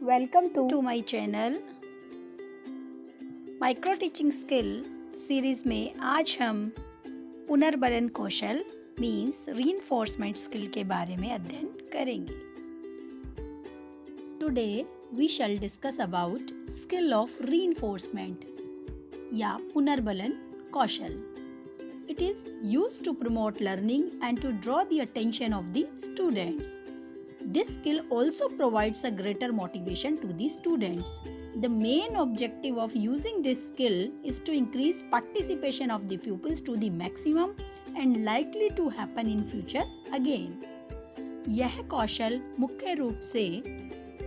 Welcome to my channel micro teaching skill series में आज हम पुनर्बलन कौशल मीन्स रीइंफोर्समेंट स्किल के बारे में अध्ययन करेंगे। Today we shall discuss about skill of reinforcement या पुनर्बलन कौशल। It is used to promote learning and to draw the attention of the students. This skill also provides a greater motivation to the students. The main objective of using this skill is to increase participation of the pupils to the maximum and likely to happen in future again. यह कौशल मुख्य रूप से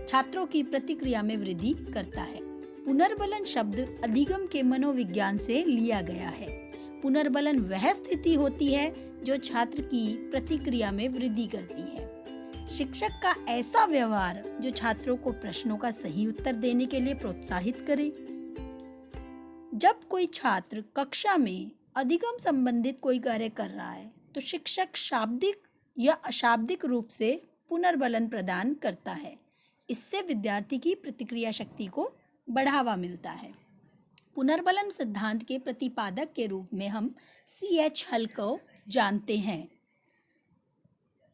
छात्रों की प्रतिक्रिया में वृद्धि करता है। पुनर्बलन शब्द अधिगम के मनोविज्ञान से लिया गया है। पुनर्बलन वह स्थिति होती है जो छात्र की प्रतिक्रिया में वृद्धि करती है। शिक्षक का ऐसा व्यवहार जो छात्रों को प्रश्नों का सही उत्तर देने के लिए प्रोत्साहित करे। जब कोई छात्र कक्षा में अधिगम संबंधित कोई कार्य कर रहा है तो शिक्षक शाब्दिक या अशाब्दिक रूप से पुनर्बलन प्रदान करता है। इससे विद्यार्थी की प्रतिक्रिया शक्ति को बढ़ावा मिलता है। पुनर्बलन सिद्धांत के प्रतिपादक के रूप में हम C.H. हल को जानते हैं।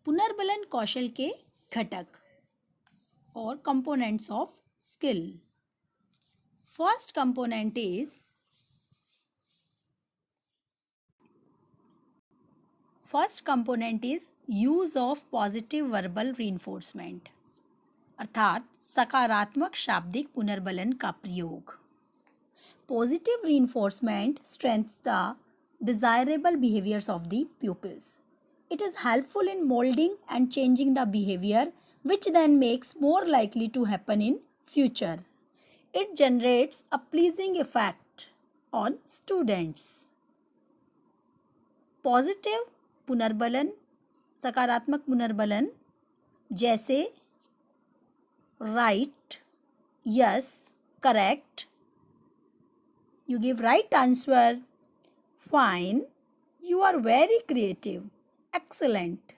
पुनर्बलन कौशल के घटक और components of skill. First component is use of positive verbal reinforcement, अर्थात सकारात्मक शाब्दिक पुनर्बलन का प्रयोग। Positive reinforcement strengthens the desirable behaviours of the pupils. It is helpful in molding and changing the behavior, which then makes more likely to happen in future. It generates a pleasing effect on students. Positive पुनर्बलन, सकारात्मक पुनर्बलन जैसे right, yes, correct, you give right answer, fine, you are very creative, excellent,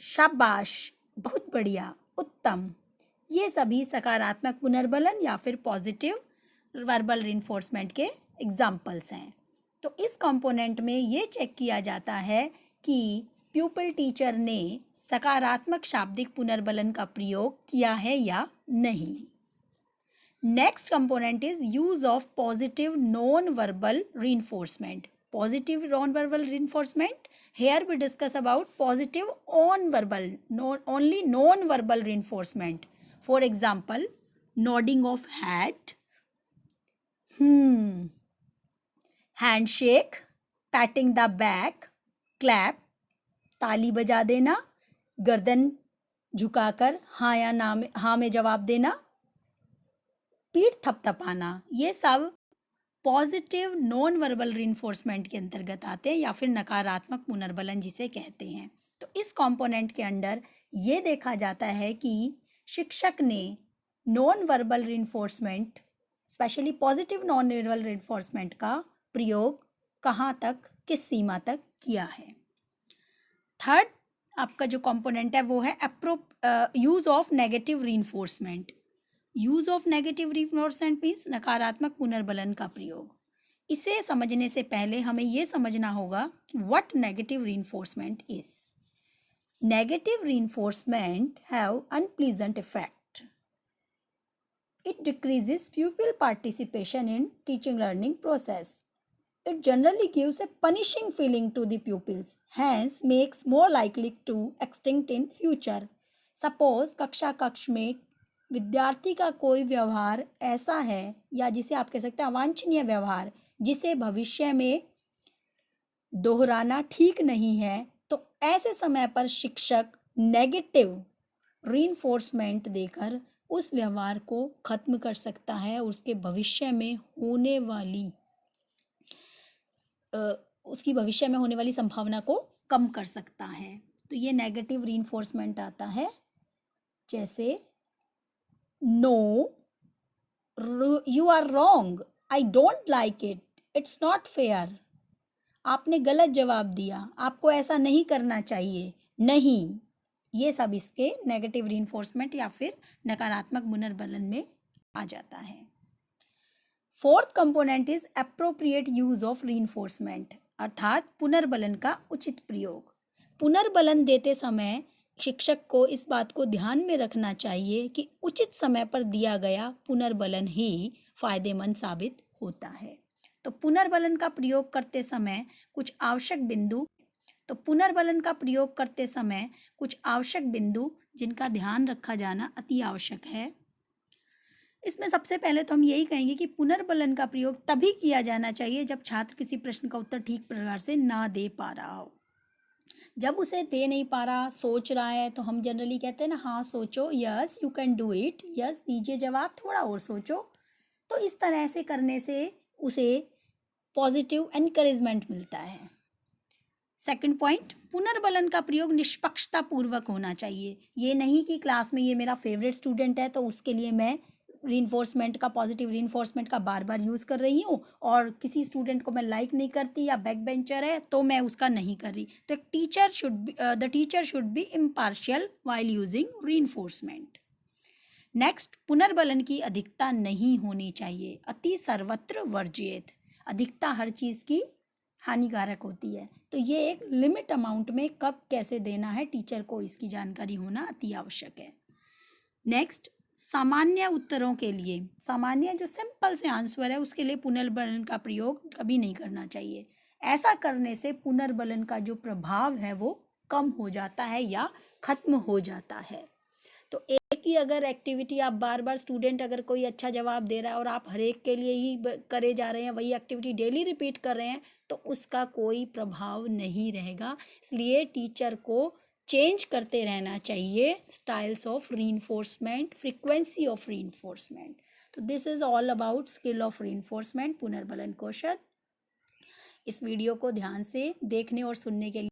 शाबाश, बहुत बढ़िया, उत्तम, ये सभी सकारात्मक पुनर्बलन या फिर पॉजिटिव वर्बल रीइंफोर्समेंट के एग्जाम्पल्स हैं। तो इस कंपोनेंट में ये चेक किया जाता है कि प्यूपिल टीचर ने सकारात्मक शाब्दिक पुनर्बलन का प्रयोग किया है या नहीं। Next component is use of positive non verbal reinforcement. Positive non-verbal reinforcement. Here we discuss about positive on-verbal, only non-verbal reinforcement. For example, nodding of head, handshake, patting the back, clap, ताली बजा देना, गर्दन झुकाकर हाँ या ना में हाँ में जवाब देना, पीठ थपथपाना, ये सब पॉजिटिव नॉन वर्बल रीइंफोर्समेंट के अंतर्गत आते हैं या फिर नकारात्मक पुनर्बलन जिसे कहते हैं। तो इस कंपोनेंट के अंदर ये देखा जाता है कि शिक्षक ने non verbal reinforcement, specially positive non verbal reinforcement का प्रयोग कहाँ तक, किस सीमा तक किया है। थर्ड आपका जो कंपोनेंट है वो है use of negative reinforcement. Use of negative reinforcement means नकारात्मक पुनर्बलन का प्रयोग। इसे समझने से पहले हमें यह समझना होगा कि what negative reinforcement is. Negative reinforcement have unpleasant effect. It decreases प्यूपिल participation in teaching learning process. It generally gives a punishing feeling to the pupils, hence makes more likely to extinct in future. Suppose कक्ष में विद्यार्थी का कोई व्यवहार ऐसा है या जिसे आप कह सकते हैं अवांछनीय व्यवहार, जिसे भविष्य में दोहराना ठीक नहीं है, तो ऐसे समय पर शिक्षक नेगेटिव रीइंफोर्समेंट देकर उस व्यवहार को खत्म कर सकता है, उसके भविष्य में होने वाली संभावना को कम कर सकता है। तो ये नेगेटिव रीइंफोर्समेंट आता है जैसे No, you are wrong. I don't like it. It's not fair. आपने गलत जवाब दिया, आपको ऐसा नहीं करना चाहिए। नहीं, ये सब इसके नेगेटिव रीइंफोर्समेंट या फिर नकारात्मक पुनर्बलन में आ जाता है। Fourth component is appropriate use of reinforcement, अर्थात पुनर्बलन का उचित प्रयोग। पुनर्बलन देते समय शिक्षक को इस बात को ध्यान में रखना चाहिए कि उचित समय पर दिया गया पुनर्बलन ही फायदेमंद साबित होता है। तो पुनर्बलन का प्रयोग करते समय कुछ आवश्यक बिंदु जिनका ध्यान रखा जाना अति आवश्यक है। इसमें सबसे पहले तो हम यही कहेंगे कि पुनर्बलन का प्रयोग तभी किया जाना चाहिए जब छात्र किसी प्रश्न का उत्तर ठीक प्रकार से ना दे पा रहा हो। जब उसे दे नहीं पा रहा, सोच रहा है, तो हम जनरली कहते हैं ना, हाँ सोचो, yes you can do it, yes दीजिए जवाब, थोड़ा और सोचो। तो इस तरह से करने से उसे पॉजिटिव एनकरेजमेंट मिलता है। सेकंड पॉइंट, पुनर्बलन का प्रयोग निष्पक्षता पूर्वक होना चाहिए। ये नहीं कि क्लास में ये मेरा फेवरेट स्टूडेंट है तो उसके लिए मैं रीइंफोर्समेंट का, पॉजिटिव रीइंफोर्समेंट का बार बार यूज़ कर रही हूँ, और किसी स्टूडेंट को मैं लाइक नहीं करती या बैक बेंचर है तो मैं उसका नहीं कर रही। तो the teacher should be impartial while using reinforcement. Next, पुनर्बलन की अधिकता नहीं होनी चाहिए, अति सर्वत्र वर्जित। अधिकता हर चीज़ की हानिकारक होती है, तो ये एक लिमिट अमाउंट में कब कैसे देना है टीचर को, इसकी जानकारी होना अति आवश्यक है। नेक्स्ट, सामान्य उत्तरों के लिए, सामान्य जो सिंपल से आंसर है उसके लिए पुनर्बलन का प्रयोग कभी नहीं करना चाहिए। ऐसा करने से पुनर्बलन का जो प्रभाव है वो कम हो जाता है या खत्म हो जाता है। तो एक ही अगर एक्टिविटी आप बार बार, स्टूडेंट अगर कोई अच्छा जवाब दे रहा है और आप हर एक के लिए ही करे जा रहे हैं, वही एक्टिविटी डेली रिपीट कर रहे हैं, तो उसका कोई प्रभाव नहीं रहेगा। इसलिए टीचर को चेंज करते रहना चाहिए styles of reinforcement, frequency of reinforcement. तो this is all about skill of reinforcement, पुनर्बलन कौशल। इस वीडियो को ध्यान से देखने और सुनने के लिए